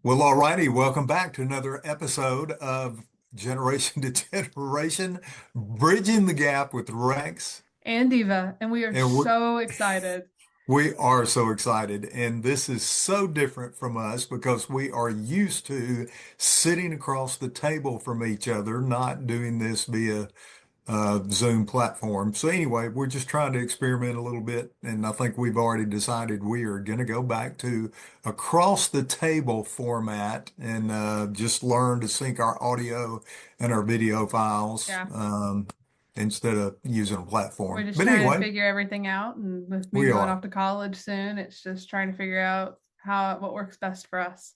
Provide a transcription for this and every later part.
Well, alrighty, welcome back to another episode of Generation to Generation, Bridging the Gap with Rex. And Diva, and we are And so excited. we are so excited. And this is so different from us because we are used to sitting across the table from each other, not doing this via Zoom platform. So anyway, we're just trying to experiment a little bit, and I think we've already decided we are going to go back to across the table format and just learn to sync our audio and our video files Yeah, instead of using a we're platform. just But trying to anyway, figure everything out. And with me we going are. off to college soon, it's just trying to figure out what works best for us.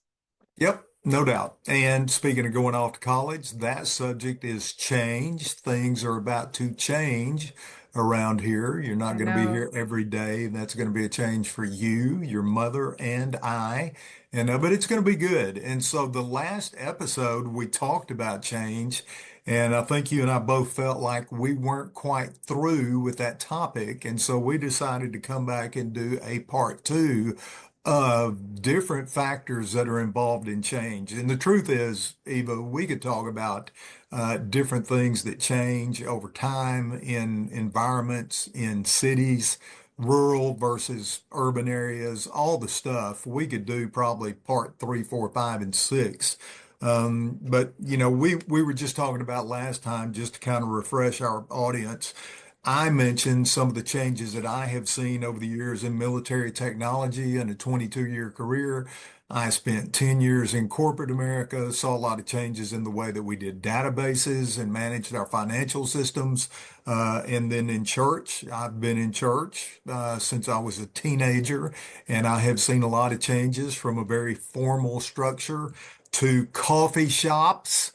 Yep, no doubt. And speaking of going off to college, that subject is change. Things are about to change around here. You're not I going to be know. here every day. That's going to be a change for you, your mother, and I. And but it's going to be good. And so the last episode we talked about change, and I think you and I both felt like we weren't quite through with that topic. And so we decided to come back and do a part two of different factors that are involved in change. And the truth is, Eva, we could talk about different things that change over time in environments, in cities, rural versus urban areas, all the stuff. We could do probably part three, four, five, and six. But we were just talking about last time, just to kind of refresh our audience. I mentioned some of the changes that I have seen over the years in military technology in a 22-year career. I spent 10 years in corporate America, saw a lot of changes in the way that we did databases and managed our financial systems. And then in church, I've been in church since I was a teenager, and I have seen a lot of changes from a very formal structure to coffee shops,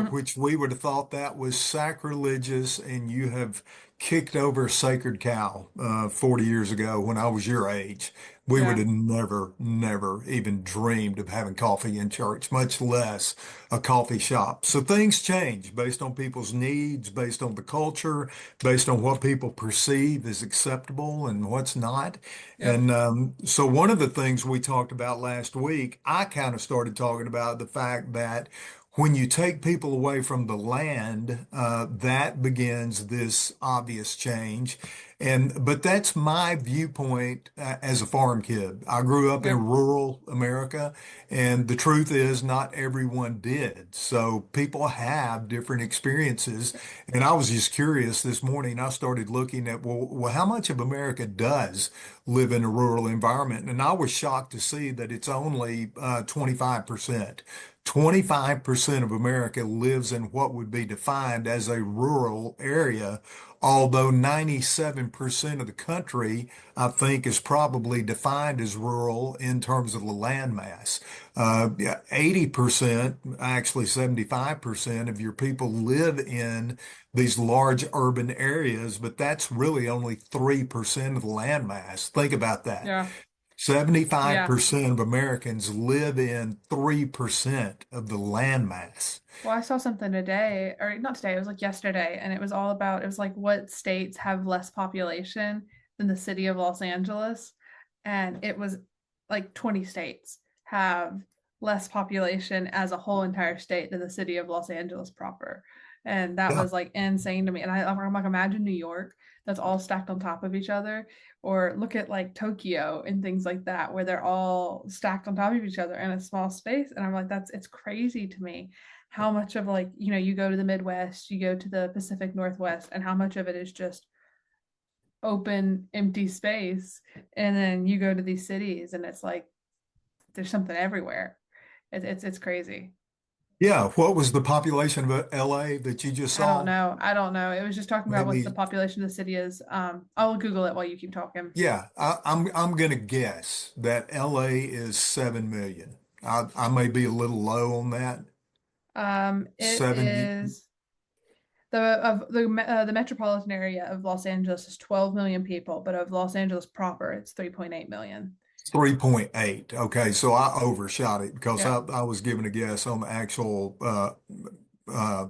which we would have thought that was sacrilegious, and you have kicked over a sacred cow 40 years ago when I was your age. We would Yeah. have never even dreamed of having coffee in church, much less a coffee shop. So things change based on people's needs, based on the culture, based on what people perceive as acceptable and what's not. Yep. And so one of the things we talked about last week, I kind of started talking about the fact that when you take people away from the land, that begins this obvious change. But that's my viewpoint as a farm kid. I grew up in Yep. rural America, and the truth is not everyone did. So people have different experiences. And I was just curious this morning. I started looking at, well, how much of America does live in a rural environment? And I was shocked to see that it's only 25%. 25% of America lives in what would be defined as a rural area, although 97% of the country, I think, is probably defined as rural in terms of the land mass. Yeah, 80%, actually 75% of your people live in these large urban areas, but that's really only 3% of the land mass. Think about that. Yeah. Yeah. 75% of Americans live in 3% of the landmass. Well, I saw something today, or not today, it was like yesterday, and it was like what states have less population than the city of Los Angeles. And it was like 20 states have less population as a whole entire state than the city of Los Angeles proper. And that Yeah. was like insane to me. And I'm like, imagine New York that's all stacked on top of each other, or look at like Tokyo and things like that, where they're all stacked on top of each other in a small space. And I'm like, it's crazy to me how much of like, you go to the Midwest, you go to the Pacific Northwest, and how much of it is just open, empty space. And then you go to these cities and it's like there's something everywhere. It's crazy. Yeah. What was the population of LA that you just I don't saw? know. I don't know. It was just talking about what the Maybe. population of the city is. I'll Google it while you keep talking. Yeah. I'm gonna guess that LA is 7 million. I may be a little low on that. It Seven. is the metropolitan area of Los Angeles is 12 million people, but of Los Angeles proper, it's 3.8 million. 3.8. Okay, so I overshot it because Yeah. I was given a guess on the actual uh,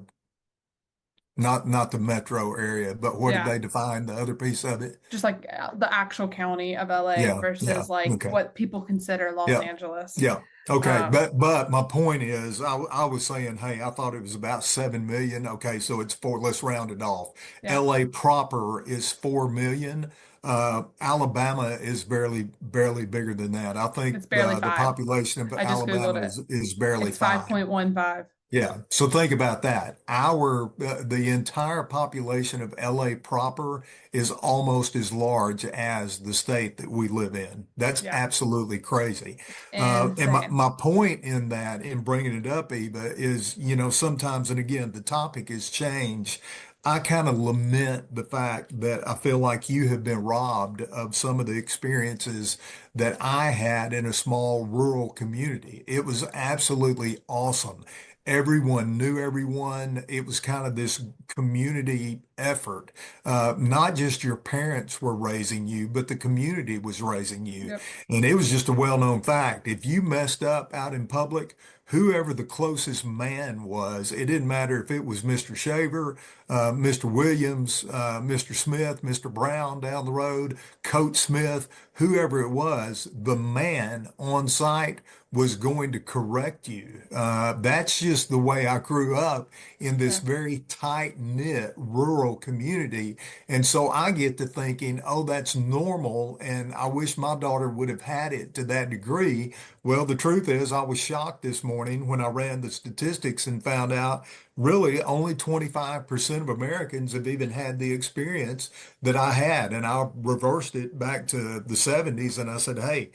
not the metro area, but what did Yeah. they define the other piece of it? Just like the actual county of LA Yeah, yeah, versus like okay. what people consider Los Yeah. Angeles. Yeah. Okay. Um, But my point is I was saying, hey, I thought it was about 7 million. Okay, so it's four, let's round it off. yeah, LA proper is 4 million. Alabama is barely bigger than that. I think it's barely the five. population of I just Googled Alabama it. is barely It's 5. 5.15. Yeah. So think about that. The entire population of LA proper is almost as large as the state that we live in. That's Yeah, absolutely crazy. it's And insane. my point in that, in bringing it up, Eva, is, sometimes, and again, the topic has changed. I kind of lament the fact that I feel like you have been robbed of some of the experiences that I had in a small rural community. It was absolutely awesome. Everyone knew everyone. It was kind of this community effort. Not just your parents were raising you, but the community was raising you. Yep. And it was just a well-known fact. If you messed up out in public, whoever the closest man was, it didn't matter if it was Mr. Shaver, Mr. Williams, Mr. Smith, Mr. Brown down the road, Coach Smith, whoever it was, the man on site was going to correct you. That's just the way I grew up in this Yeah. very tight-knit rural community. And so I get to thinking, oh, that's normal. And I wish my daughter would have had it to that degree. Well, the truth is, I was shocked this morning when I ran the statistics and found out really only 25% of Americans have even had the experience that I had. And I reversed it back to the 70s and I said, hey,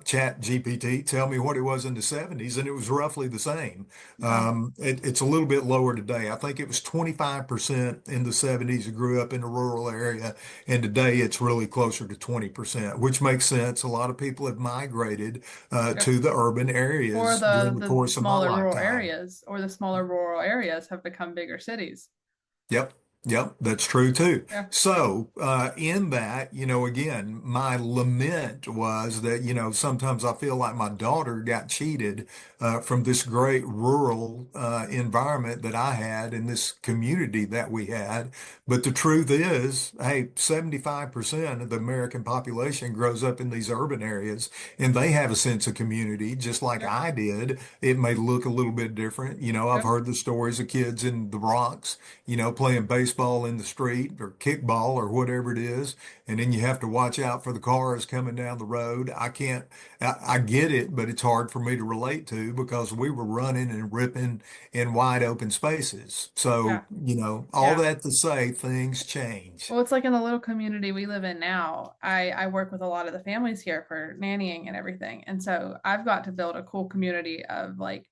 Chat GPT, tell me what it was in the 70s, and it was roughly the same. Wow. It's a little bit lower today. I think it was 25% in the 70s who grew up in a rural area, and today it's really closer to 20%, which makes sense. A lot of people have migrated Yep. to the urban Or areas the during the the course of my smaller rural lifetime. areas, or the smaller rural areas have become bigger cities. Yep. Yep. That's true too. Yeah. So, in that, again, my lament was that, sometimes I feel like my daughter got cheated, from this great rural, environment that I had in this community that we had. But the truth is, hey, 75% of the American population grows up in these urban areas and they have a sense of community just like Yep. I did. It may look a little bit different. I've Yep. heard the stories of kids in the Bronx, playing baseball in the street or kickball or whatever it is. And then you have to watch out for the cars coming down the road. I get it, but it's hard for me to relate to because we were running and ripping in wide open spaces. So, Yeah. all Yeah. that to say things change. Well, it's like in the little community we live in now. I work with a lot of the families here for nannying and everything. And so I've got to build a cool community of like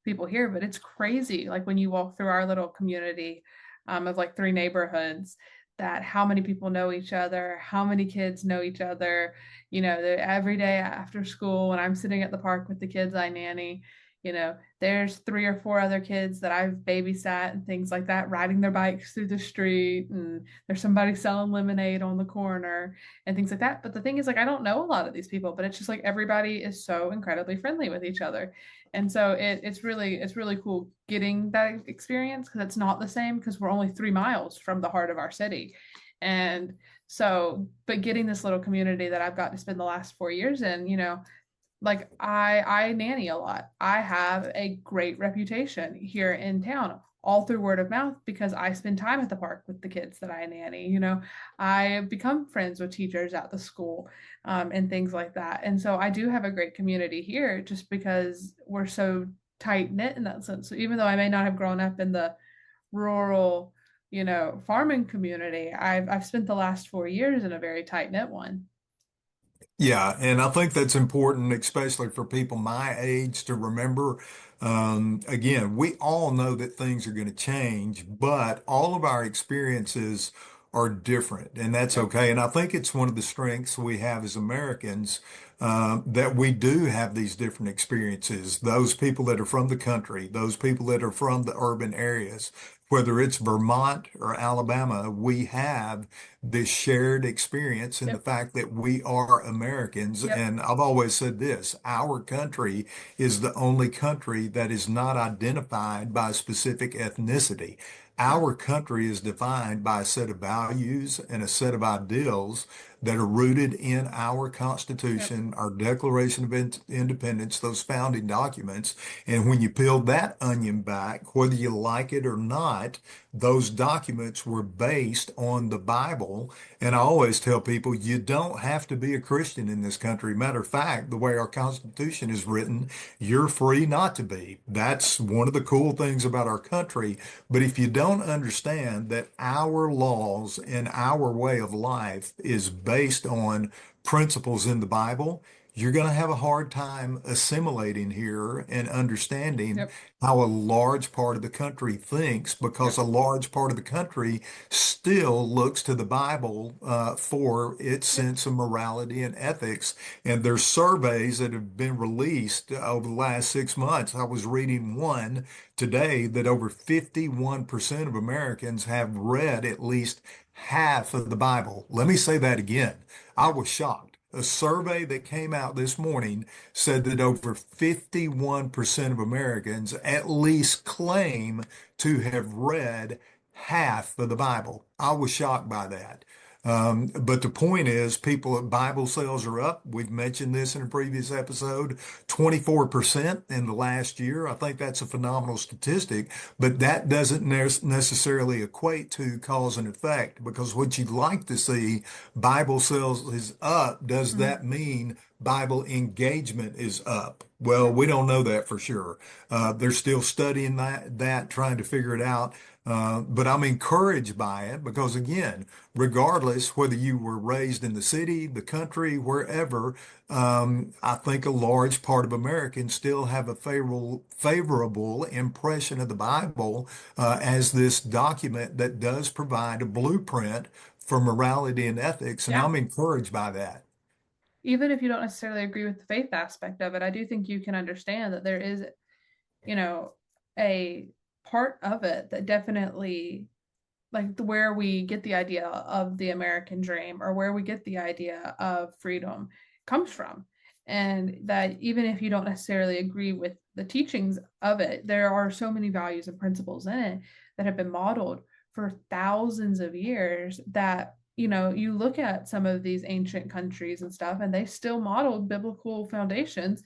people here, but it's crazy. Like when you walk through our little community of like three neighborhoods, that how many people know each other, how many kids know each other. Every day after school, when I'm sitting at the park with the kids I nanny, there's three or four other kids that I've babysat and things like that, riding their bikes through the street, and there's somebody selling lemonade on the corner and things like that. But the thing is, like, I don't know a lot of these people, but it's just like everybody is so incredibly friendly with each other. And so it's really cool getting that experience because it's not the same because we're only 3 miles from the heart of our city. And so, but getting this little community that I've got to spend the last 4 years in, like I nanny a lot. I have a great reputation here in town, all through word of mouth because I spend time at the park with the kids that I nanny. I have become friends with teachers at the school, and things like that. And so I do have a great community here just because we're so tight knit in that sense. So even though I may not have grown up in the rural, farming community, I've spent the last 4 years in a very tight knit one. Yeah, and I think that's important, especially for people my age to remember. Again, we all know that things are going to change, but all of our experiences are different, and that's Yep. okay. And I think it's one of the strengths we have as Americans, that we do have these different experiences. Those people that are from the country, those people that are from the urban areas, whether it's Vermont or Alabama, we have this shared experience in the Yep. fact that we are Americans. Yep. And I've always said this, our country is the only country that is not identified by a specific ethnicity. Yeah. Our country is defined by a set of values and a set of ideals that are rooted in our Yep. Constitution, our Declaration of Independence, those founding documents. And when you peel that onion back, whether you like it or not, those documents were based on the Bible. And I always tell people, you don't have to be a Christian in this country. Matter of fact, the way our Constitution is written, you're free not to be. That's one of the cool things about our country. But if you don't understand that our laws and our way of life is based on principles in the Bible, you're going to have a hard time assimilating here and understanding Yep. how a large part of the country thinks, because Yep. a large part of the country still looks to the Bible for its Yep. sense of morality and ethics. And there's surveys that have been released over the last 6 months. I was reading one today that over 51% of Americans have read at least half of the Bible. Let me say that again. I Yep. was shocked. A survey that came out this morning said that over 51% of Americans at least claim to have read half of the Bible. I was shocked by that. But the point is, people at Bible sales are up. We've mentioned this in a previous episode, 24% in the last year. I think that's a phenomenal statistic, but that doesn't necessarily equate to cause and effect, because what you'd like to see, Bible sales is up. Does Mhm. that mean Bible engagement is up? Well, Yep. we don't know that for sure. They're still studying that, trying to figure it out. But I'm encouraged by it because, again, regardless whether you were raised in the city, the country, wherever, I think a large part of Americans still have a favorable impression of the Bible as this document that does provide a blueprint for morality and ethics, and Yeah. I'm encouraged by that. Even if you don't necessarily agree with the faith aspect of it, I do think you can understand that there is, you know, a part of it that definitely, like where we get the idea of the American dream or where we get the idea of freedom comes from. And that even if you don't necessarily agree with the teachings of it, there are so many values and principles in it that have been modeled for thousands of years that, you look at some of these ancient countries and stuff, and they still modeled biblical foundations.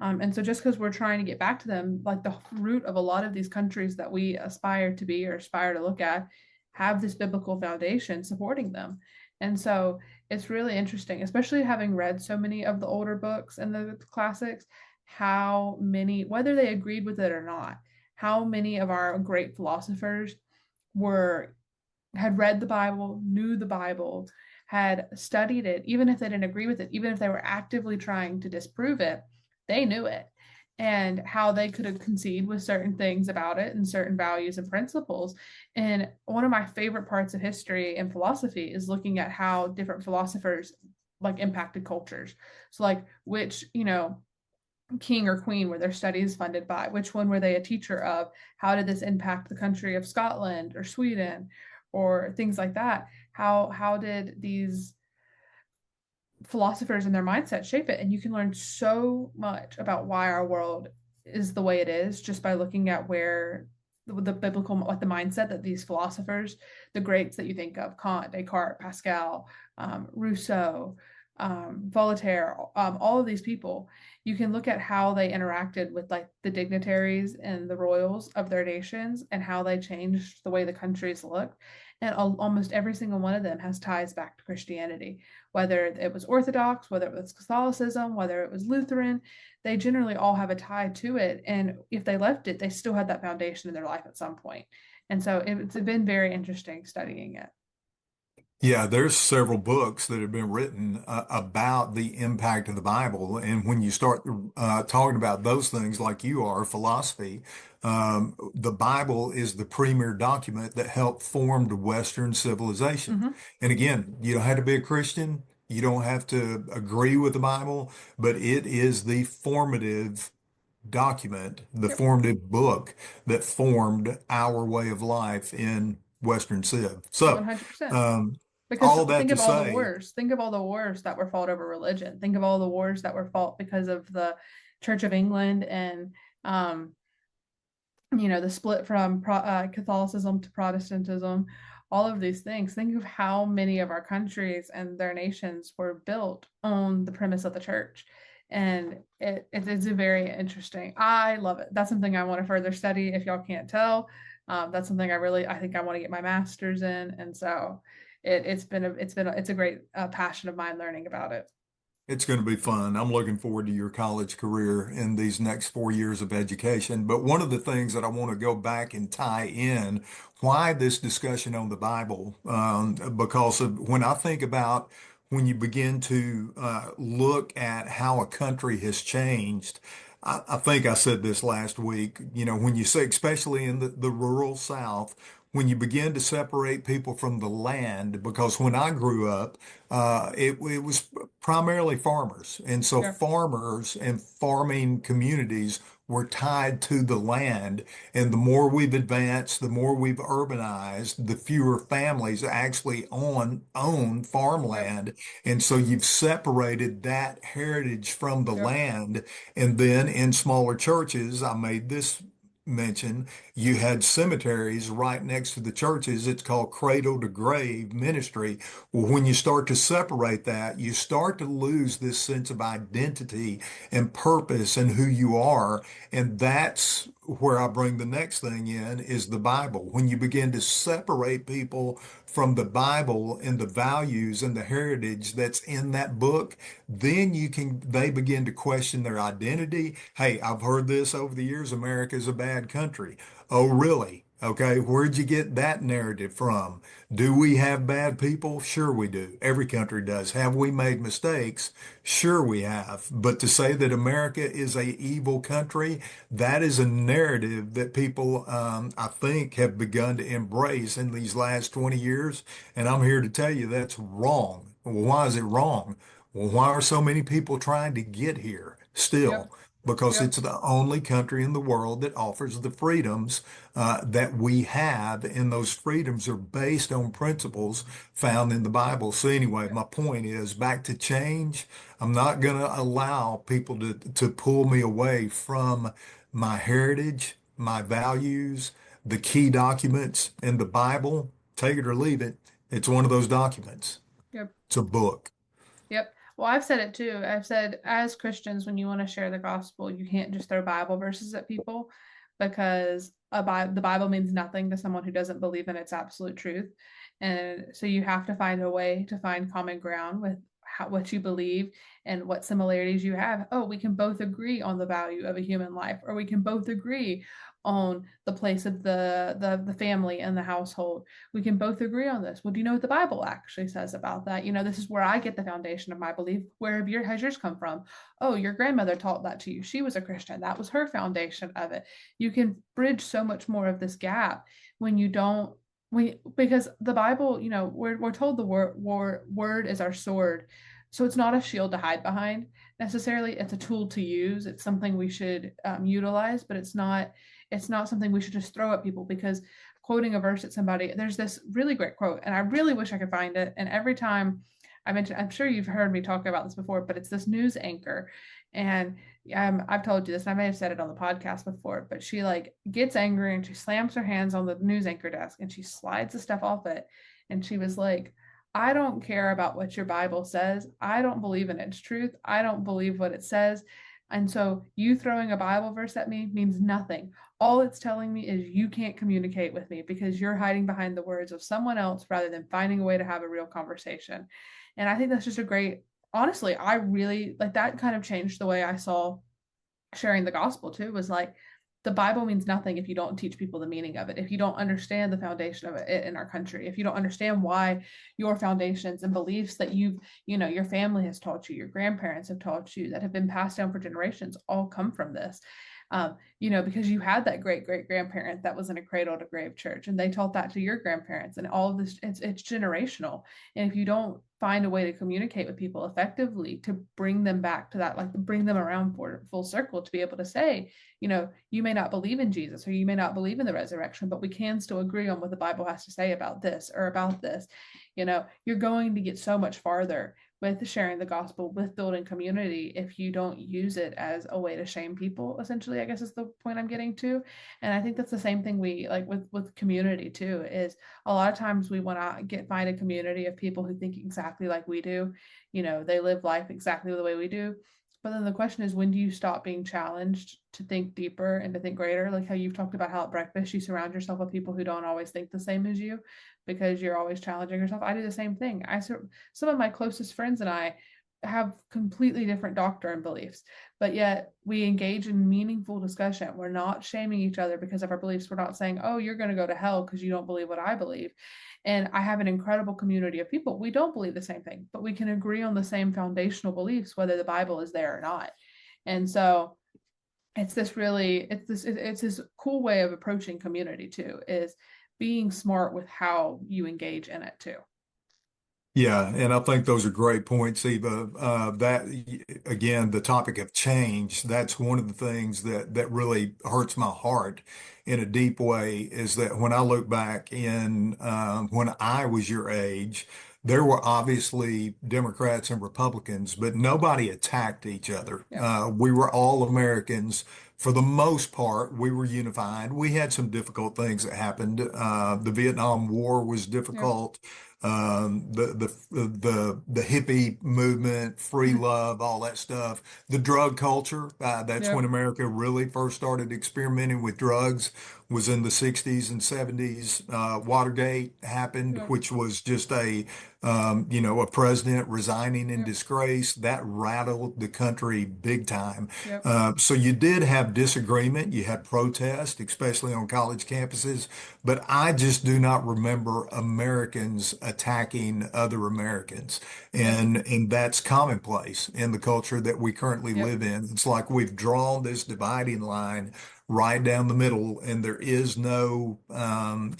And so just because we're trying to get back to them, like the root of a lot of these countries that we aspire to be or aspire to look at have this biblical foundation supporting them. And so it's really interesting, especially having read so many of the older books and the classics, how many, whether they agreed with it or not, how many of our great philosophers were had read the Bible, knew the Bible, had studied it, even if they didn't agree with it, even if they were actively trying to disprove it, they knew it, and how they could have conceded with certain things about it and certain values and principles. And one of my favorite parts of history and philosophy is looking at how different philosophers like impacted cultures. So like which, king or queen were their studies funded by, which one were they a teacher of, how did this impact the country of Scotland or Sweden or things like that, how did these philosophers and their mindset shape it. And you can learn so much about why our world is the way it is just by looking at where the biblical, like the mindset that these philosophers, the greats that you think of, Kant, Descartes, Pascal, Rousseau, Voltaire, all of these people, you can look at how they interacted with like the dignitaries and the royals of their nations and how they changed the way the countries looked. And almost every single one of them has ties back to Christianity, whether it was Orthodox, whether it was Catholicism, whether it was Lutheran. They generally all have a tie to it. And if they left it, they still had that foundation in their life at some point. And so it's been very interesting studying it. Yeah, there's several books that have been written about the impact of the Bible. And when you start talking about those things like you are, philosophy, the Bible is the premier document that helped form the Western civilization. Mm-hmm. And again, you don't have to be a Christian. You don't have to agree with the Bible, but it is the formative document, the Yep. formative book that formed our way of life in Western Civ. So, 100%. um, Because all that think to of all the say, wars. Think of all the wars that were fought over religion. Think of all the wars that were fought because of the Church of England and um, the split from Catholicism to Protestantism, all of these things. Think of how many of our countries and their nations were built on the premise of the church. And it's a very interesting. I love it. That's something I want to further study. If y'all can't tell, that's something I think I want to get my master's in. And so it's a great passion of mine learning about it. It's going to be fun. I'm looking forward to your college career in these next 4 years of education. But one of the things that I want to go back and tie in, why this discussion on the Bible, because when I think about when you begin to look at how a country has changed, I think I said this last week, when you say, especially in the rural South, when you begin to separate people from the land, because when I grew up, it was primarily farmers. And so Yeah. farmers and farming communities were tied to the land. And the more we've advanced, the more we've urbanized, the fewer families actually own Yep. farmland. And so you've separated that heritage from the Yep. land. And then in smaller churches, I made this mention, you had cemeteries right next to the churches. It's called cradle to grave ministry. Well, when you start to separate that, you start to lose this sense of identity and purpose and who you are. And that's where I bring the next thing in is the Bible. When you begin to separate people from the Bible and the values and the heritage that's in that book, then they begin to question their identity. Hey, I've heard this over the years, America is a bad country. Oh, really? Okay, where'd you get that narrative from? Do we have bad people? Sure we do. Every country does. Have we made mistakes? Sure we have. But to say that America is a evil country, that is a narrative that people, I think, have begun to embrace in these last 20 years. And I'm here to tell you that's wrong. Well, why is it wrong? Well, why are so many people trying to get here Yep. still? Because Yep. it's the only country in the world that offers the freedoms that we have, and those freedoms are based on principles found in the Bible. So anyway, Yep. my point is back to change. I'm not going to allow people to pull me away from my heritage, my values, the key documents in the Bible. Take it or leave it. It's one of those documents. Yep. It's a book. Yep. Well, I've said it too. I've said, as Christians, when you want to share the gospel, you can't just throw Bible verses at people because the Bible means nothing to someone who doesn't believe in its absolute truth. And so you have to find a way to find common ground with what you believe and what similarities you have. Oh, we can both agree on the value of a human life, or we can both agree on the place of the family and the household. We can both agree on this. Well, do you know what the Bible actually says about that? This is where I get the foundation of my belief. Has yours come from? Oh, your grandmother taught that to you. She was a Christian. That was her foundation of it. You can bridge so much more of this gap when you don't because the Bible, we're told the word is our sword. So it's not a shield to hide behind necessarily. It's a tool to use. It's something we should utilize, but it's not something we should just throw at people because quoting a verse at somebody, there's this really great quote, and I really wish I could find it. And every time I mention, I'm sure you've heard me talk about this before, but it's this news anchor. And I've told you this, and I may have said it on the podcast before, but she like gets angry and she slams her hands on the news anchor desk and she slides the stuff off it. And she was like, I don't care about what your Bible says. I don't believe in its truth. I don't believe what it says. And so you throwing a Bible verse at me means nothing. All it's telling me is you can't communicate with me because you're hiding behind the words of someone else rather than finding a way to have a real conversation. And I think that's just a great, honestly, I really like that kind of changed the way I saw sharing the gospel too, was like the Bible means nothing if you don't teach people the meaning of it, if you don't understand the foundation of it in our country, if you don't understand why your foundations and beliefs that your family has taught you, your grandparents have taught you, that have been passed down for generations, all come from this. Because you had that great great grandparent that was in a cradle to grave church and they taught that to your grandparents, and all of this, it's generational. And if you don't find a way to communicate with people effectively to bring them back to that, like bring them around for full circle to be able to say, you may not believe in Jesus or you may not believe in the resurrection, but we can still agree on what the Bible has to say about this or about this. You're going to get so much farther with sharing the gospel, with building community, if you don't use it as a way to shame people, essentially, I guess is the point I'm getting to. And I think that's the same thing we like with community too, is a lot of times we want to find a community of people who think exactly like we do. They live life exactly the way we do. But then the question is, when do you stop being challenged to think deeper and to think greater? Like how you've talked about how at breakfast you surround yourself with people who don't always think the same as you because you're always challenging yourself. I do the same thing. Some of my closest friends and I have completely different doctrine beliefs, but yet we engage in meaningful discussion. We're not shaming each other because of our beliefs. We're not saying, oh, you're going to go to hell because you don't believe what I believe. And I have an incredible community of people. We don't believe the same thing, but we can agree on the same foundational beliefs, whether the Bible is there or not. And so it's this cool way of approaching community too, is being smart with how you engage in it too. Yeah, and I think those are great points, Eva. Again, the topic of change, that's one of the things that really hurts my heart in a deep way, is that when I look back in when I was your age, there were obviously Democrats and Republicans, but nobody attacked each other. Yep. We were all Americans. For the most part, we were unified. We had some difficult things that happened. The Vietnam War was Yep. difficult. The hippie movement, free love, all that stuff. The drug culture, that's when Yep. America really first started experimenting with drugs, was in the 60s and 70s. Watergate happened, Yep. which was just a president resigning in Yep. disgrace. That rattled the country big time. Yep. So you did have disagreement, you had protest, especially on college campuses, but I just do not remember Americans attacking other Americans. Yep. And that's commonplace in the culture that we currently Yep. live in. It's like we've drawn this dividing line right down the middle, and there is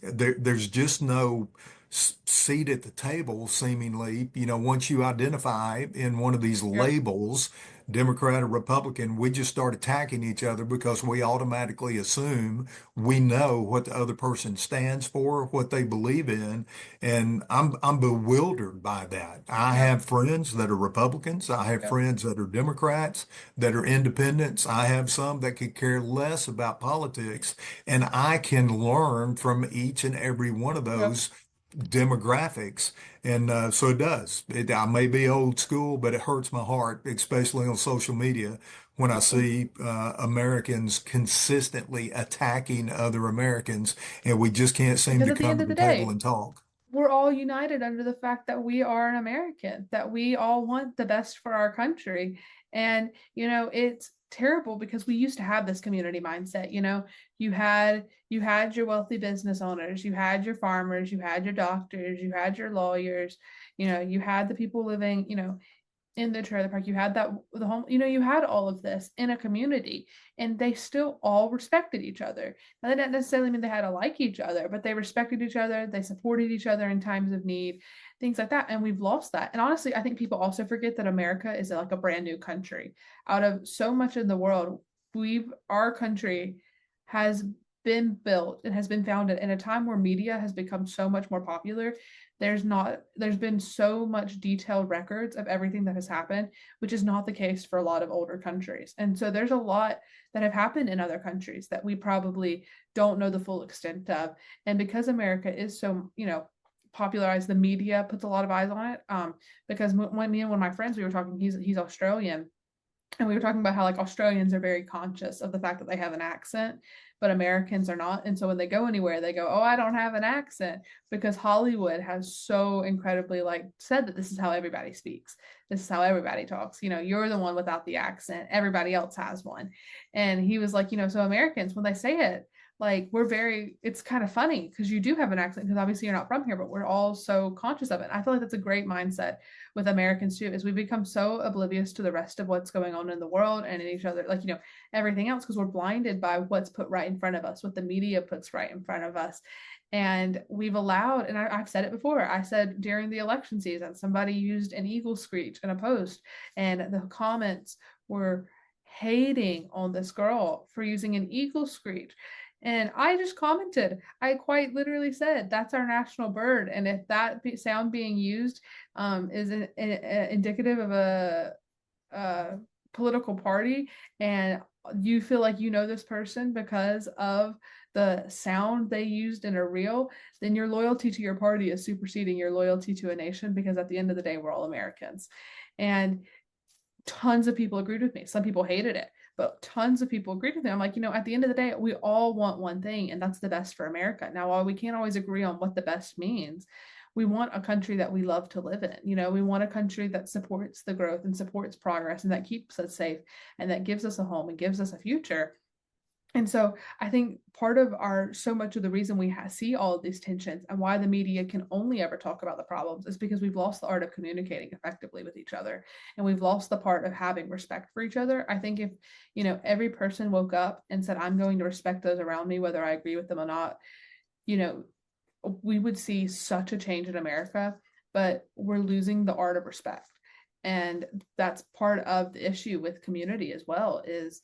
there's just no seat at the table, seemingly. Once you identify in one of these Yep. labels, Democrat or Republican, we just start attacking each other because we automatically assume we know what the other person stands for, what they believe in, and I'm bewildered by that. I Yep. have friends that are Republicans, I have Yep. friends that are Democrats, that are independents. I have some that could care less about politics, and I can learn from each and every one of Yep. those demographics. And so it does. I may be old school, but it hurts my heart, especially on social media, when I see Americans consistently attacking other Americans, and we just can't seem Because to at the come end to of the the table day, and talk. we're all united under the fact that we are an American, that we all want the best for our country. And, it's terrible because we used to have this community mindset. You had your wealthy business owners, you had your farmers, you had your doctors, you had your lawyers, you had the people living, in the trailer park. You had the home, you had all of this in a community, and they still all respected each other. Now that didn't necessarily mean they had to like each other, but they respected each other, they supported each other in times of need, things like that. And we've lost that. And honestly, I think people also forget that America is like a brand new country. Out of so much in the world, our country has been built and has been founded in a time where media has become so much more popular. There's been so much detailed records of everything that has happened, which is not the case for a lot of older countries. And so there's a lot that have happened in other countries that we probably don't know the full extent of. And because America is so, popularized, the media puts a lot of eyes on it. Because when me and one of my friends, we were talking, he's Australian, and we were talking about how like Australians are very conscious of the fact that they have an accent, but Americans are not. And so when they go anywhere, they go, "Oh, I don't have an accent," because Hollywood has so incredibly like said that this is how everybody speaks. This is how everybody talks. You're the one without the accent. Everybody else has one. And he was like, so Americans, when they say it, like it's kind of funny because you do have an accent because obviously you're not from here, but we're all so conscious of it. I feel like that's a great mindset with Americans too, is we become so oblivious to the rest of what's going on in the world and in each other, like, everything else, because we're blinded by what's put right in front of us, what the media puts right in front of us. And we've allowed, and I've said it before, I said during the election season, somebody used an eagle screech in a post, and the comments were hating on this girl for using an eagle screech. And I just commented, I quite literally said, that's our national bird. And if that sound being used is indicative of a political party, and you feel like you know this person because of the sound they used in a reel, then your loyalty to your party is superseding your loyalty to a nation, because at the end of the day, we're all Americans. And tons of people agreed with me. Some people hated it, but tons of people agreed with me. I'm like, at the end of the day, we all want one thing, and that's the best for America. Now, while we can't always agree on what the best means, we want a country that we love to live in. We want a country that supports the growth and supports progress and that keeps us safe and that gives us a home and gives us a future. And so I think part of so much of the reason we see all of these tensions and why the media can only ever talk about the problems is because we've lost the art of communicating effectively with each other. And we've lost the part of having respect for each other. I think if, every person woke up and said, I'm going to respect those around me, whether I agree with them or not, we would see such a change in America, but we're losing the art of respect. And that's part of the issue with community as well, is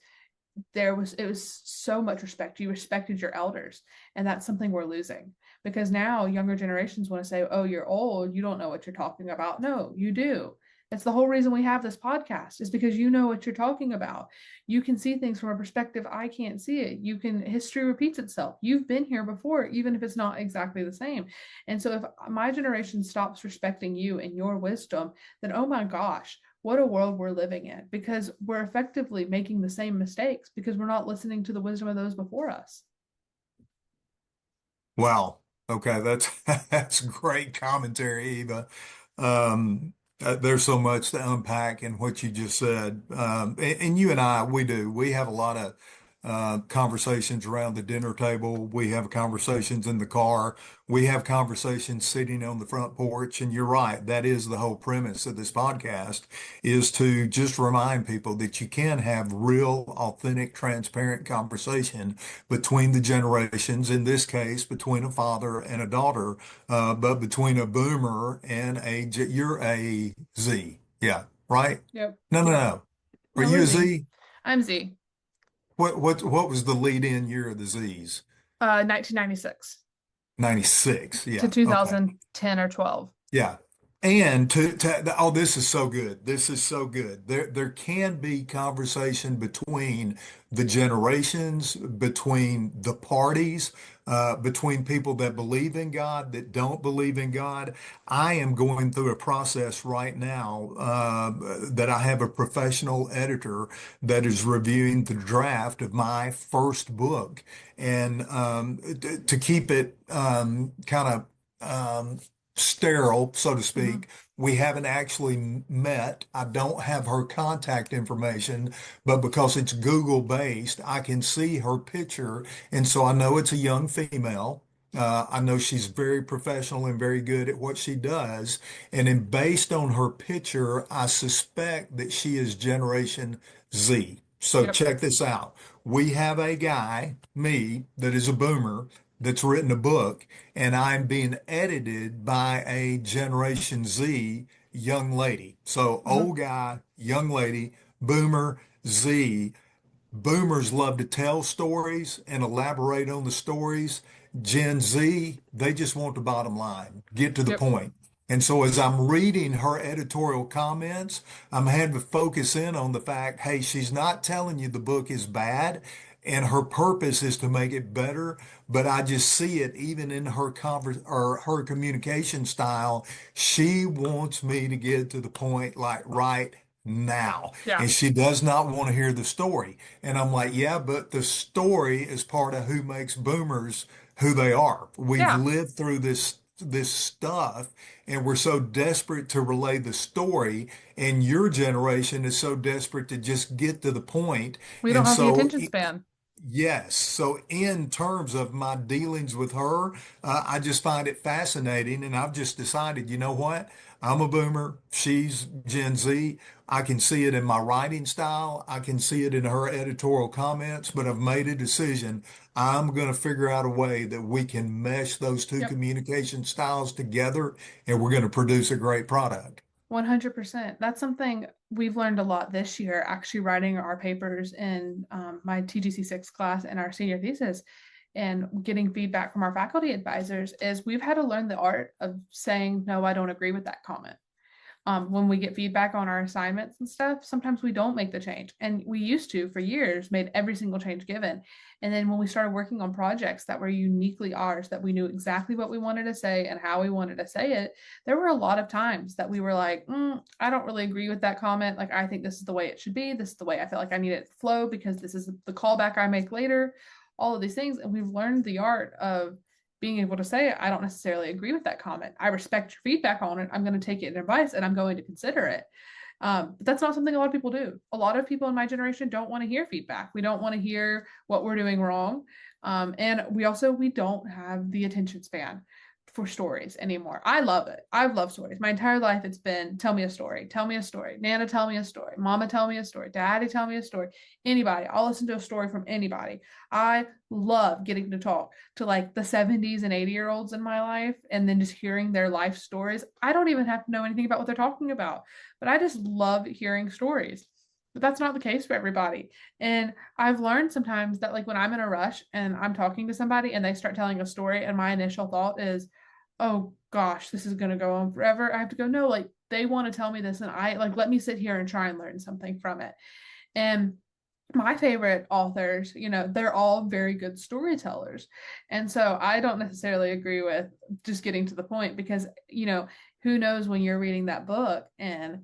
it was so much respect. You respected your elders, and that's something we're losing, because now younger generations want to say, oh, you're old, you don't know what you're talking about. No, you do. It's the whole reason we have this podcast, is because you know what you're talking about. You can see things from a perspective I can't see it. History repeats itself. You've been here before, even if it's not exactly the same. And so if my generation stops respecting you and your wisdom, then oh my gosh, what a world we're living in, because we're effectively making the same mistakes because we're not listening to the wisdom of those before us. Wow. Okay, that's that's great commentary, Eva. Um, there's so much to unpack in what you just said. And you and I, we have a lot of conversations around the dinner table. We have conversations in the car. We have conversations sitting on the front porch. And you're right, that is the whole premise of this podcast, is to just remind people that you can have real, authentic, transparent conversation between the generations, in this case, between a father and a daughter, but between a boomer and you're a Z. Yeah, right? Yep. No, no, no. Are No, you we're a Z. Z? I'm Z. What was the lead in year of the Z's? 1996 96. to Yeah. Okay. 2010 or 12. Yeah. And oh, this is so good. This is so good. There can be conversation between the generations, between the parties, between people that believe in God, that don't believe in God. I am going through a process right now that I have a professional editor that is reviewing the draft of my first book, and to keep it kind of sterile, so to Mm-hmm. speak. We haven't actually met. I don't have her contact information, but because it's Google based, I can see her picture. And so I know it's a young female. I know she's very professional and very good at what she does. And then based on her picture, I suspect that she is Generation Z. So Yep. check this out. We have a guy, me, that is a boomer that's written a book, and I'm being edited by a Generation Z young lady. So Mm-hmm. old guy, young lady, boomer, Z. Boomers love to tell stories and elaborate on the stories. Gen Z, they just want the bottom line, get to the Yep. point. And so as I'm reading her editorial comments, I'm having to focus in on the fact, hey, she's not telling you the book is bad and her purpose is to make it better, but I just see it even in her communication style. She wants me to get to the point like right now. Yeah. And she does not want to hear the story. And I'm like, yeah, but the story is part of who makes boomers who they are. We've Yeah. lived through this stuff and we're so desperate to relay the story, and your generation is so desperate to just get to the point. We don't And have the so attention span. yes. So, in terms of my dealings with her, I just find it fascinating. And I've just decided, you know what? I'm a boomer. She's Gen Z. I can see it in my writing style. I can see it in her editorial comments, but I've made a decision. I'm going to figure out a way that we can mesh those two Yep. communication styles together, and we're going to produce a great product. 100%. That's something we've learned a lot this year, actually writing our papers in my TGC6 class and our senior thesis. and getting feedback from our faculty advisors is we've had to learn the art of saying, no, I don't agree with that comment. When we get feedback on our assignments and stuff, sometimes we don't make the change. And we used to, for years, made every single change given. And then when we started working on projects that were uniquely ours, that we knew exactly what we wanted to say and how we wanted to say it, there were a lot of times that we were like, I don't really agree with that comment. Like, I think this is the way it should be. This is the way I feel like I need it to flow because this is the callback I make later, all of these things. And we've learned the art of being able to say, I don't necessarily agree with that comment. I respect your feedback on it. I'm going to take it in advice and I'm going to consider it. But that's not something a lot of people do. A lot of people in my generation don't want to hear feedback. We don't want to hear what we're doing wrong. And we don't have the attention span for stories anymore. I love it. I've loved stories. My entire life it's been tell me a story, tell me a story, Nana tell me a story, Mama tell me a story, Daddy tell me a story, anybody. I'll listen to a story from anybody. I love getting to talk to like the 70s and 80-year-olds in my life and then just hearing their life stories. I don't even have to know anything about what they're talking about, but I just love hearing stories. But that's not the case for everybody. And I've learned sometimes that like when I'm in a rush and I'm talking to somebody and they start telling a story and my initial thought is, oh gosh, this is going to go on forever. I have to go, no, like they want to tell me this and I like, let me sit here and try and learn something from it. And my favorite authors, they're all very good storytellers. And so I don't necessarily agree with just getting to the point because, who knows when you're reading that book and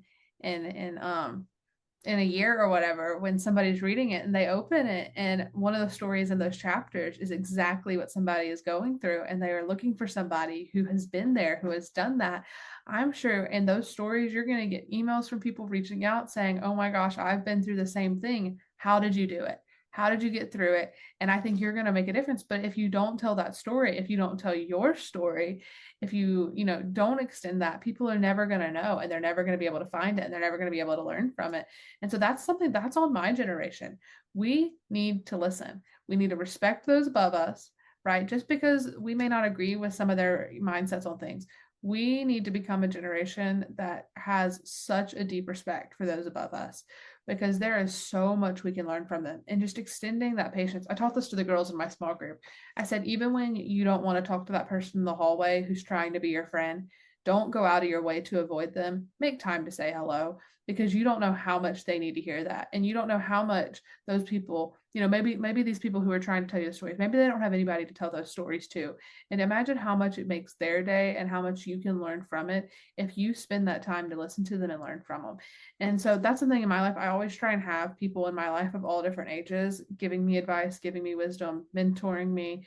in a year or whatever, when somebody's reading it and they open it and one of the stories in those chapters is exactly what somebody is going through and they are looking for somebody who has been there, who has done that. I'm sure in those stories you're going to get emails from people reaching out saying, oh my gosh, I've been through the same thing. How did you do it? How did you get through it? And I think you're going to make a difference. But if you don't tell that story, if you don't tell your story, if you don't extend that, people are never going to know and they're never going to be able to find it and they're never going to be able to learn from it. And so that's something that's on my generation. We need to listen. We need to respect those above us, right? Just because we may not agree with some of their mindsets on things, we need to become a generation that has such a deep respect for those above us because there is so much we can learn from them and just extending that patience. I taught this to the girls in my small group. I said, even when you don't want to talk to that person in the hallway who's trying to be your friend, don't go out of your way to avoid them. Make time to say hello because you don't know how much they need to hear that. And you don't know how much those people, maybe these people who are trying to tell you the stories, maybe they don't have anybody to tell those stories to. And imagine how much it makes their day and how much you can learn from it if you spend that time to listen to them and learn from them. And so that's something in my life. I always try and have people in my life of all different ages giving me advice, giving me wisdom, mentoring me,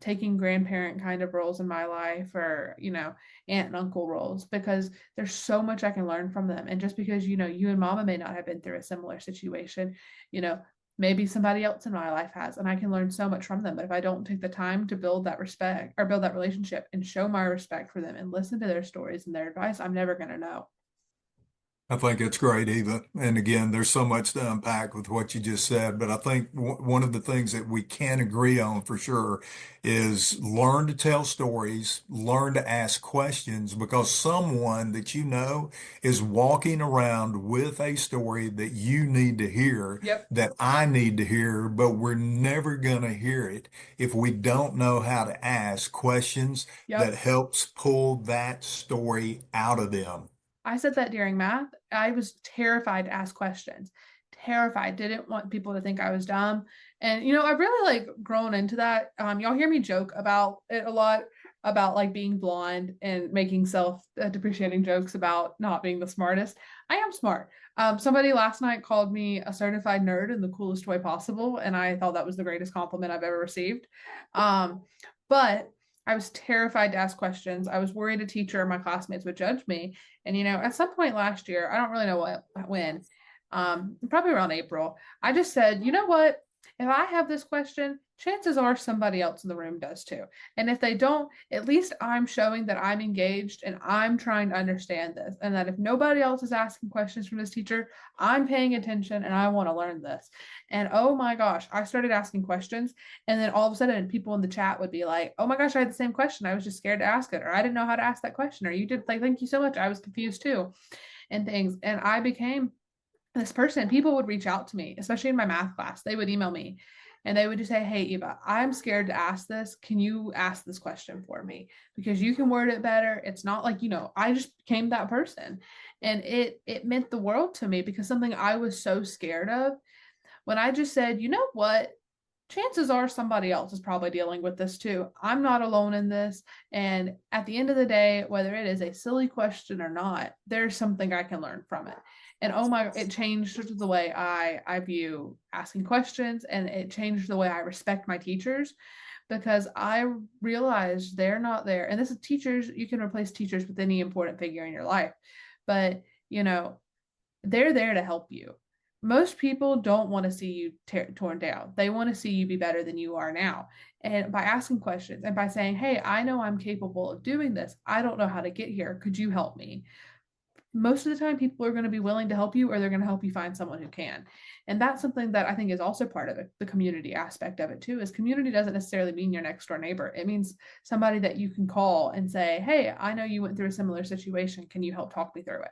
taking grandparent kind of roles in my life or, aunt and uncle roles because there's so much I can learn from them. And just because, you and mama may not have been through a similar situation, maybe somebody else in my life has, and I can learn so much from them. But if I don't take the time to build that respect or build that relationship and show my respect for them and listen to their stories and their advice, I'm never going to know. I think it's great, Eva. And again, there's so much to unpack with what you just said. But I think one of the things that we can agree on for sure is learn to tell stories, learn to ask questions, because someone that you know is walking around with a story that you need to hear, Yep. that I need to hear, but we're never going to hear it if we don't know how to ask questions that Yep. helps pull that story out of them. I said that during math. I was terrified to ask questions. Terrified. Didn't want people to think I was dumb. And I've really like grown into that. Y'all hear me joke about it a lot about like being blonde and making self-depreciating jokes about not being the smartest. I am smart. Somebody last night called me a certified nerd in the coolest way possible, and I thought that was the greatest compliment I've ever received. But I was terrified to ask questions. I was worried a teacher or my classmates would judge me. And at some point last year, I don't really know when, probably around April, I just said, you know what? If I have this question, chances are somebody else in the room does too. And if they don't, at least I'm showing that I'm engaged and I'm trying to understand this. And that if nobody else is asking questions from this teacher, I'm paying attention and I want to learn this. And oh my gosh, I started asking questions. And then all of a sudden, people in the chat would be like, oh my gosh, I had the same question. I was just scared to ask it. Or I didn't know how to ask that question. Or you did, like, thank you so much. I was confused too. And things. And I became this person. People would reach out to me, especially in my math class. They would email me And they would just say, hey, Eva, I'm scared to ask this. Can you ask this question for me? Because you can word it better. It's not like, I just became that person. And it meant the world to me, because something I was so scared of, when I just said, you know what? Chances are somebody else is probably dealing with this too. I'm not alone in this. And at the end of the day, whether it is a silly question or not, there's something I can learn from it. And oh my, it changed the way I view asking questions, and it changed the way I respect my teachers, because I realized they're not there. And this is teachers, you can replace teachers with any important figure in your life. But, you know, they're there to help you. Most people don't want to see you torn down. They want to see you be better than you are now. And by asking questions and by saying, hey, I know I'm capable of doing this. I don't know how to get here. Could you help me? Most of the time, people are going to be willing to help you, or they're going to help you find someone who can. And that's something that I think is also part of it, the community aspect of it too. Is community doesn't necessarily mean your next door neighbor. It means somebody that you can call and say, hey, I know you went through a similar situation. Can you help talk me through it?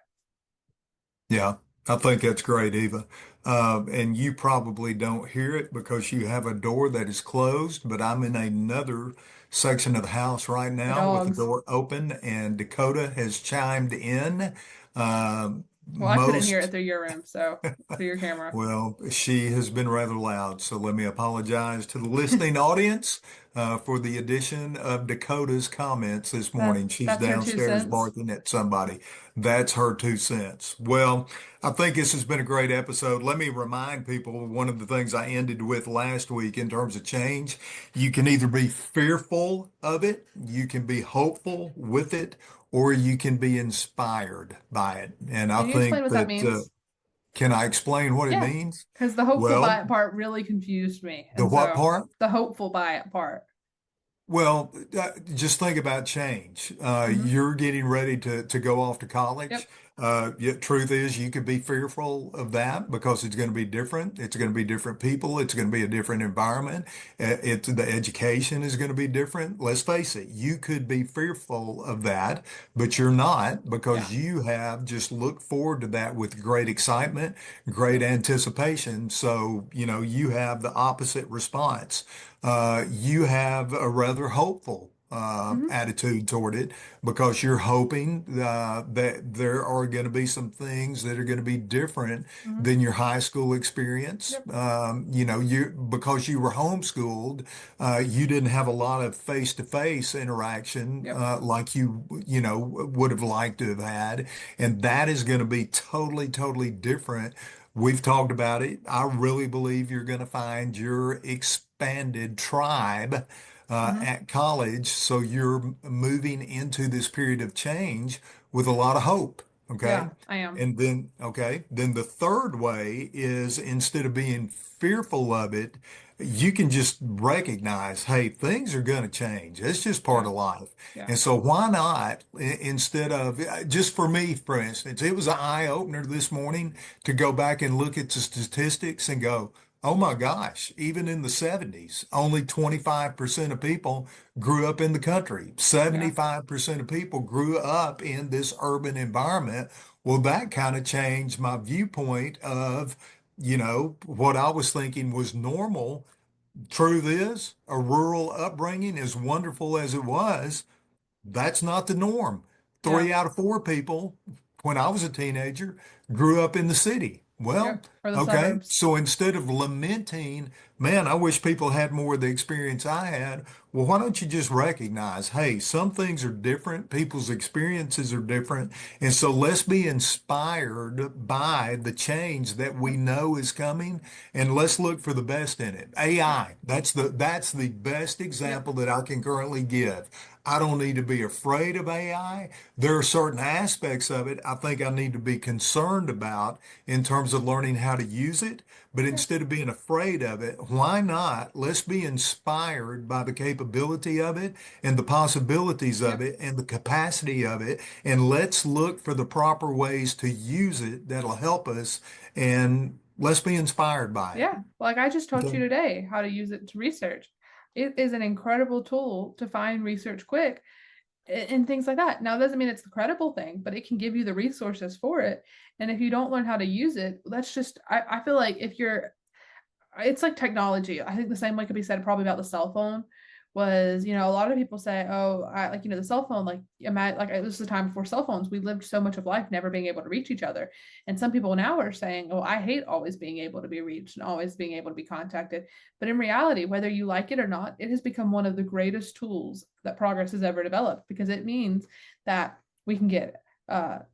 Yeah, I think that's great, Eva. And you probably don't hear it because you have a door that is closed, but I'm in another section of the house right The now with the dogs. door open, and Dakota has chimed in. Well, I couldn't hear it Most through your room, so through your camera. Well, she has been rather loud, so let me apologize to the listening audience for the addition of Dakota's comments this morning. She's That's her two downstairs cents. barking at somebody. That's her 2 cents. Well, I think this has been a great episode. Let me remind people one of the things I ended with last week in terms of change. You can either be fearful of it, you can be hopeful with it, or you can be inspired by it. And I Can you explain think what that that means? can I explain what it Yeah, means? because the hopeful by Well, it part really confused me. the And what so part? the hopeful by it part. Well, just think about change. Hmm. You're getting ready to go off to college. Yep. Yet truth is, you could be fearful of that because it's going to be different. It's going to be different people. It's going to be a different environment. The education is going to be different. Let's face it, you could be fearful of that, but you're not, Yeah. because you have just looked forward to that with great excitement, great Yep. anticipation. So, you have the opposite response. You have a rather hopeful Hmm. attitude toward it because you're hoping that there are going to be some things that are going to be different Hmm. than your high school experience. Yep. You because you were homeschooled, you didn't have a lot of face-to-face interaction Yep. like you would have liked to have had, and that is going to be totally, totally different. We've talked about it. I really believe you're going to find your expanded tribe Hmm. at college. So you're moving into this period of change with a lot of hope. Okay. Yeah, I am. Then the third way is, instead of being fearful of it, you can just recognize, hey, things are going to change. It's just part Yeah. of life. Yeah. And so why not, instead of, just for me, for instance, it was an eye opener this morning to go back and look at the statistics and go, oh my gosh, even in the 70s, only 25% of people grew up in the country. Yeah. 75% of people grew up in this urban environment. Well, that kind of changed my viewpoint of, what I was thinking was normal. Truth is, a rural upbringing, as wonderful as it was, that's not the norm. Yeah. 3 out of 4 people, when I was a teenager, grew up in the city. Well, Yep. For the okay. suburbs. So instead of lamenting, man, I wish people had more of the experience I had. Well, why don't you just recognize, hey, some things are different. People's experiences are different. And so let's be inspired by the change that we Yep. know is coming, and let's look for the best in it. Yep. AI, that's the best Yep. example that I can currently give. I don't need to be afraid of AI. There are certain aspects of it I think I need to be concerned about in terms of learning how to use it. But Yeah. instead of being afraid of it, why not? Let's be inspired by the capability of it and the possibilities of Yep. it and the capacity of it. And let's look for the proper ways to use it that'll help us. And let's be inspired by it. Yeah. Like I just taught Okay. you today how to use it to research. It is an incredible tool to find research quick and things like that. Now, it doesn't mean it's the credible thing, but it can give you the resources for it. And if you don't learn how to use it, that's just, I feel like if you're it's like technology. I think the same way could be said probably about the cell phone was, a lot of people say, oh, I like, the cell phone, like, imagine, like, it was the time before cell phones. We lived so much of life never being able to reach each other. And some people now are saying, oh, I hate always being able to be reached and always being able to be contacted. But in reality, whether you like it or not, it has become one of the greatest tools that progress has ever developed, because it means that we can get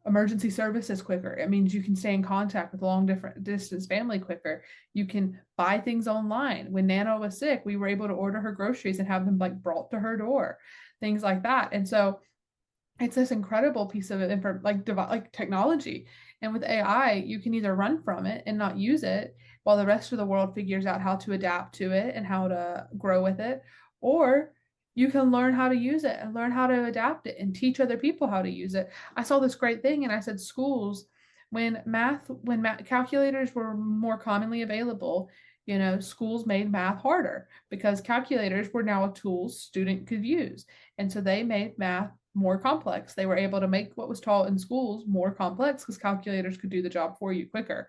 emergency services quicker. It means you can stay in contact with long different distance family quicker. You can buy things online. When Nana was sick, we were able to order her groceries and have them like brought to her door, things like that. And so it's this incredible piece of like technology. And with AI, you can either run from it and not use it while the rest of the world figures out how to adapt to it and how to grow with it, or you can learn how to use it and learn how to adapt it and teach other people how to use it. I saw this great thing and I said schools, when math calculators were more commonly available, schools made math harder because calculators were now a tool student could use. And so they made math more complex. They were able to make what was taught in schools more complex because calculators could do the job for you quicker.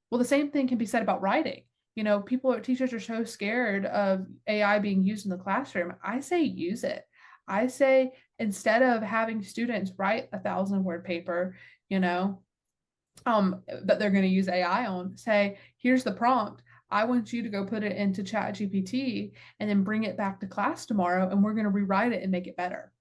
Well, the same thing can be said about writing. Teachers are so scared of AI being used in the classroom. I say use it. I say instead of having students write 1,000-word paper, that they're going to use AI on, say, here's the prompt. I want you to go put it into Chat GPT and then bring it back to class tomorrow, and we're going to rewrite it and make it better.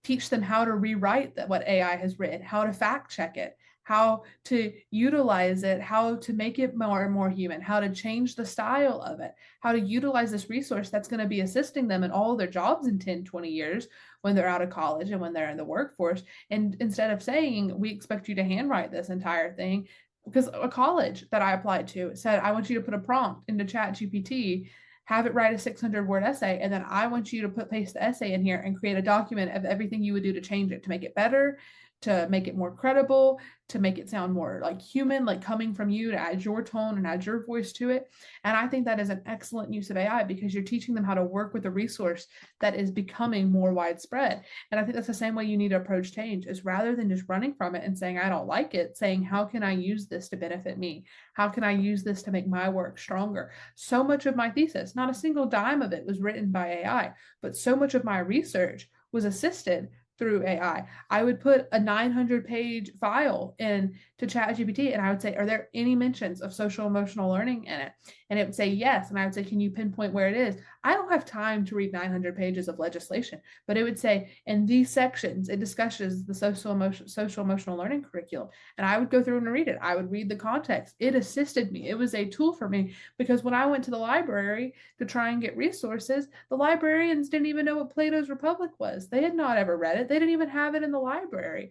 Teach them how to rewrite what AI has written, how to fact check it, how to utilize it, how to make it more and more human, how to change the style of it, how to utilize this resource that's going to be assisting them in all their jobs in 10, 20 years when they're out of college and when they're in the workforce. And instead of saying, we expect you to handwrite this entire thing, because a college that I applied to said, I want you to put a prompt into Chat GPT, have it write a 600-word essay, and then I want you to paste the essay in here and create a document of everything you would do to change it, to make it better, to make it more credible, to make it sound more like human, like coming from you, to add your tone and add your voice to it. And I think that is an excellent use of AI because you're teaching them how to work with a resource that is becoming more widespread. And I think that's the same way you need to approach change, is rather than just running from it and saying, I don't like it, saying, how can I use this to benefit me? How can I use this to make my work stronger? So much of my thesis, not a single dime of it was written by AI, but so much of my research was assisted through AI. I would put a 900-page file in to ChatGPT and I would say, are there any mentions of social emotional learning in it? And it would say yes. And I would say, can you pinpoint where it is? I don't have time to read 900 pages of legislation, but it would say, in these sections, it discusses the social emotional learning curriculum. And I would go through and read it. I would read the context. It assisted me. It was a tool for me because when I went to the library to try and get resources, the librarians didn't even know what Plato's Republic was. They had not ever read it. They didn't even have it in the library.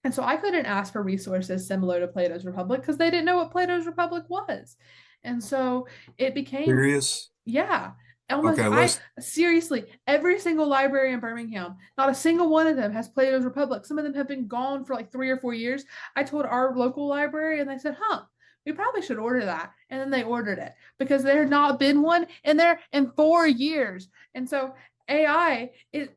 And so I couldn't ask for resources similar to Plato's Republic because they didn't know what Plato's Republic was. And so it became, Serious? yeah, almost, Okay, I let's seriously, every single library in Birmingham, not a single one of them has Plato's Republic. Some of them have been gone for like 3 or 4 years. I told our local library and they said, we probably should order that. And then they ordered it because there had not been one in there in 4 years. And so AI,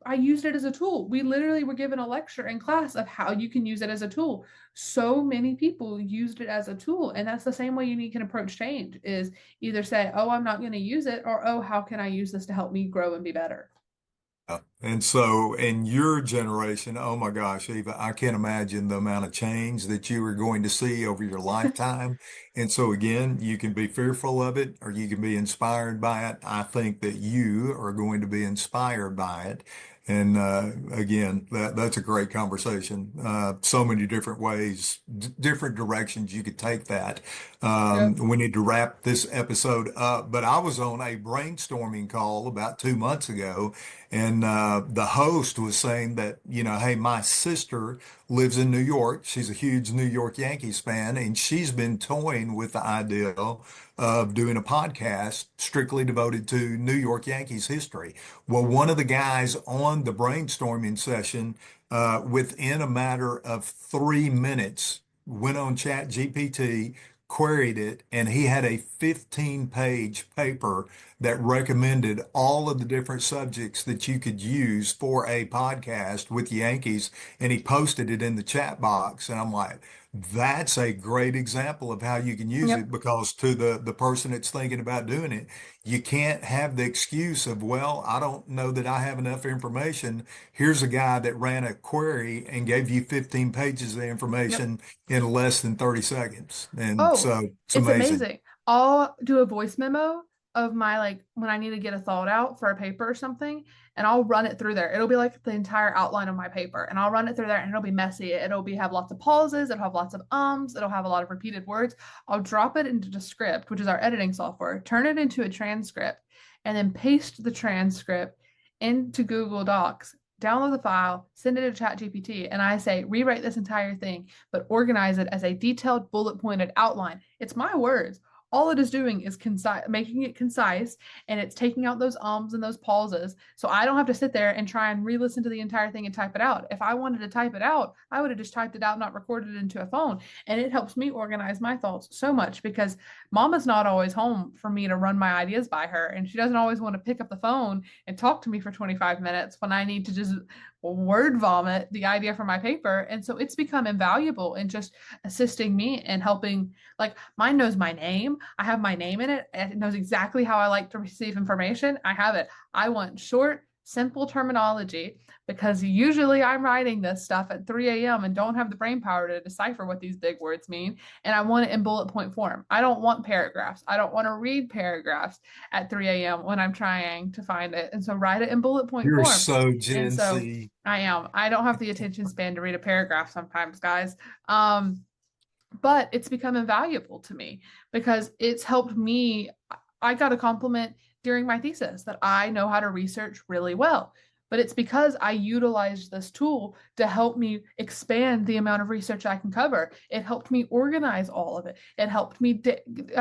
I used it as a tool. We literally were given a lecture in class of how you can use it as a tool. So many people used it as a tool. And that's the same way you can approach change, is either say, oh, I'm not going to use it, or, oh, how can I use this to help me grow and be better? And so in your generation, oh my gosh, Eva, I can't imagine the amount of change that you are going to see over your lifetime. And so again, you can be fearful of it or you can be inspired by it. I think that you are going to be inspired by it. And again, that's a great conversation. So many different ways, different directions you could take that. Yep. We need to wrap this episode up, but I was on a brainstorming call about 2 months ago, and the host was saying that, hey, my sister lives in New York. She's a huge New York Yankees fan, and she's been toying with the idea of doing a podcast strictly devoted to New York Yankees history. Well, one of the guys on the brainstorming session, within a matter of 3 minutes, went on Chat GPT, queried it, and he had a 15-page paper that recommended all of the different subjects that you could use for a podcast with Yankees, and he posted it in the chat box. And I'm like, That's a great example of how you can use Yep. it because to the person that's thinking about doing it, you can't have the excuse of, well, I don't know that I have enough information. Here's a guy that ran a query and gave you 15 pages of Yep. information in less than 30 seconds. And Oh, so it's it's amazing. amazing. I'll do a voice memo of my like when I need to get a thought out for a paper or something, and I'll run it through there. It'll be like the entire outline of my paper, and I'll run it through there, and it'll be messy. It'll be have lots of pauses, it'll have lots of ums, it'll have a lot of repeated words. I'll drop it into Descript, which is our editing software, turn it into a transcript, and then paste the transcript into Google Docs. Download the file, send it to ChatGPT, and I say, rewrite this entire thing but organize it as a detailed bullet pointed outline. It's my words. All it is doing is concise, making it concise, and it's taking out those ums and those pauses. So I don't have to sit there and try and re-listen to the entire thing and type it out. If I wanted to type it out, I would have just typed it out, not recorded it into a phone. And it helps me organize my thoughts so much because mama's not always home for me to run my ideas by her. And she doesn't always want to pick up the phone and talk to me for 25 minutes when I need to just word vomit the idea from my paper. And so it's become invaluable in just assisting me and helping. Like mine knows my name. I have my name in it. It knows exactly how I like to receive information. I have it. I want short, simple terminology because usually I'm writing this stuff at 3 a.m. and don't have the brain power to decipher what these big words mean. And I want it in bullet point form. I don't want paragraphs. I don't want to read paragraphs at 3 a.m. when I'm trying to find it. And so write it in bullet point You're form. so And Gen so Z. I am. I don't have the attention span to read a paragraph sometimes, guys. But it's become invaluable to me because it's helped me. I got a compliment during my thesis that I know how to research really well. But it's because I utilized this tool to help me expand the amount of research I can cover. It helped me organize all of it. It helped me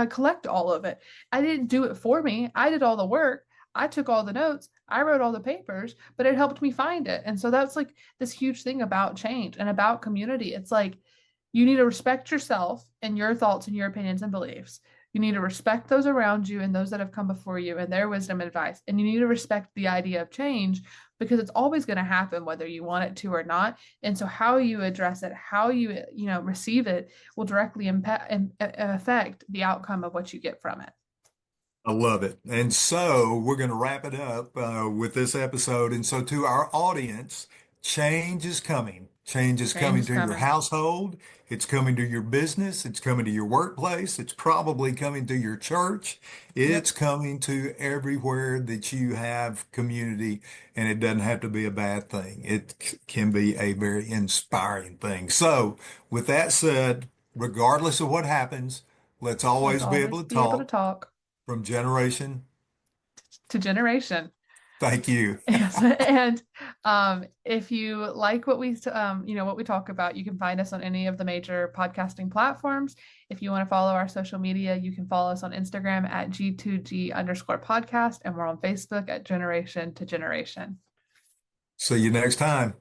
collect all of it. I didn't do it for me. I did all the work. I took all the notes. I wrote all the papers, but it helped me find it. And so that's like this huge thing about change and about community. It's like you need to respect yourself and your thoughts and your opinions and beliefs. You need to respect those around you and those that have come before you and their wisdom and advice. And you need to respect the idea of change because it's always going to happen whether you want it to or not. And so how you address it, how you receive it will directly impact and affect the outcome of what you get from it. I love it. And so we're going to wrap it up with this episode. And so to our audience, change is coming. Change is Change coming is to your coming. household. It's coming to your business. It's coming to your workplace. It's probably coming to your church. Yep. It's coming to everywhere that you have community. And it doesn't have to be a bad thing. It can be a very inspiring thing. So with that said, regardless of what happens, let's Let's always be always able to be able to talk talk from generation. to generation. Thank you. Yes, and if you like what what we talk about, you can find us on any of the major podcasting platforms. If you want to follow our social media, you can follow us on Instagram at G2G_podcast, and we're on Facebook at Generation to Generation. See you next time.